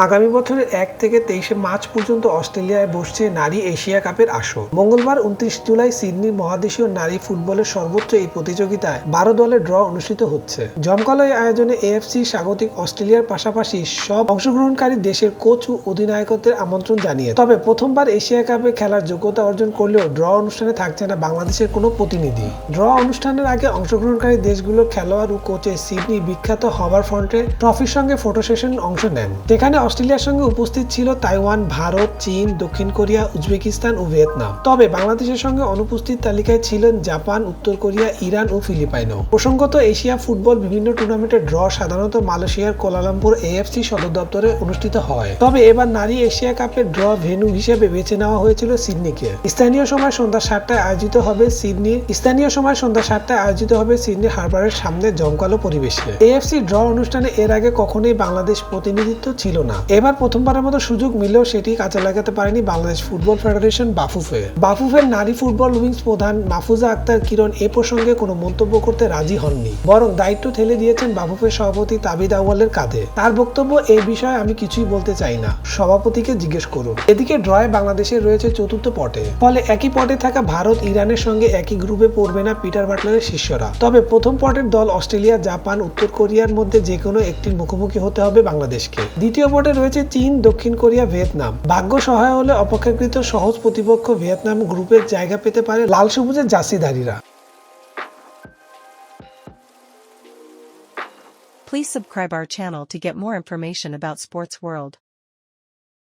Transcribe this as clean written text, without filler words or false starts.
আগামী বছরের ১ থেকে ২৩ মার্চ পর্যন্ত অস্ট্রেলিয়ায় বসছে নারী এশিয়া কাপের আসর। মঙ্গলবার ২৯ জুলাই সিডনির মহাদেশীয় নারী ফুটবলের সর্বোচ্চ এই প্রতিযোগিতায় ১২ দলের ড্র অনুষ্ঠিত হচ্ছে। জমকালো এই আয়োজনে এএফসি স্বাগতিক অস্ট্রেলিয়ার পাশাপাশি সব অংশগ্রহণকারী দেশের কোচ ও অধিনায়কত্বের আমন্ত্রণ জানিয়ে। তবে প্রথমবার এশিয়া কাপে খেলার যোগ্যতা অর্জন করলেও ড্র অনুষ্ঠানে থাকছে না বাংলাদেশের কোনো প্রতিনিধি। ড্র অনুষ্ঠানের আগে অংশগ্রহণকারী দেশগুলোর খেলোয়াড় ও কোচে সিডনি বিখ্যাত হাবার ফ্রন্টে ট্রফির সঙ্গে ফটো সেশন অংশ নেন। যেখানে অস্ট্রেলিয়ার সঙ্গে উপস্থিত ছিল তাইওয়ান, ভারত, চীন, দক্ষিণ কোরিয়া, উজবেকিস্তান ও ভিয়েতনাম। তবে বাংলাদেশের সঙ্গে অনুপস্থিত তালিকায় ছিলেন জাপান, উত্তর কোরিয়া, ইরান ও ফিলিপাইনও। প্রসঙ্গত, এশিয়া ফুটবল বিভিন্ন টুর্নামেন্টের ড্র সাধারণত মালয়েশিয়ার কুয়ালালামপুর এএফসি সদর দপ্তরে অনুষ্ঠিত হয়। তবে এবার নারী এশিয়া কাপের ড্র ভেন্যু হিসেবে বেছে নেওয়া হয়েছিল সিডনিকে। স্থানীয় সময় সন্ধ্যা ৭টায় আয়োজিত হবে সিডনি হারবারের সামনে জমকালো পরিবেশে। এএফসি ড্র অনুষ্ঠানে এর আগে কখনোই বাংলাদেশ প্রতিনিধিত্ব ছিল না। এবার প্রথমবারের মতো সুযোগ মিলেও সেটি কাজে লাগাতে পারেনি বাংলাদেশ ফুটবল ফেডারেশন বাফুফের নারী ফুটবল উইংস প্রধান মাহফুজা আক্তার কিরণ এ প্রসঙ্গে কোনো মন্তব্য করতে রাজি হননি, বরং দায়িত্ব ঠেলে দিয়েছেন বাফুফের সভাপতি তাবিদ আউয়ালের কাঁধে। তার বক্তব্য, এই বিষয়ে আমি কিছুই বলতে চাই না, সভাপতিকে জিজ্ঞেস করুন। এদিকে ড্রয়ে বাংলাদেশের রয়েছে চতুর্থ পটে, ফলে একই পটে থাকা ভারত, ইরানের সঙ্গে একই গ্রুপে পড়বে না পিটার বাটলারের শিষ্যরা। তবে প্রথম পটের দল অস্ট্রেলিয়া, জাপান, উত্তর কোরিয়ার মধ্যে যে কোনো একটির মুখোমুখি হতে হবে বাংলাদেশকে। দ্বিতীয় পটে রয়েছে চীন, দক্ষিণ কোরিয়া, ভিয়েতনাম। ভাগ্য সহায় হলে অপেক্ষাকৃত সহজ প্রতিপক্ষ ভিয়েতনাম গ্রুপের জায়গা পেতে পারে লাল সবুজের জার্সিধারীরা। Please subscribe our channel to get more information about sports world.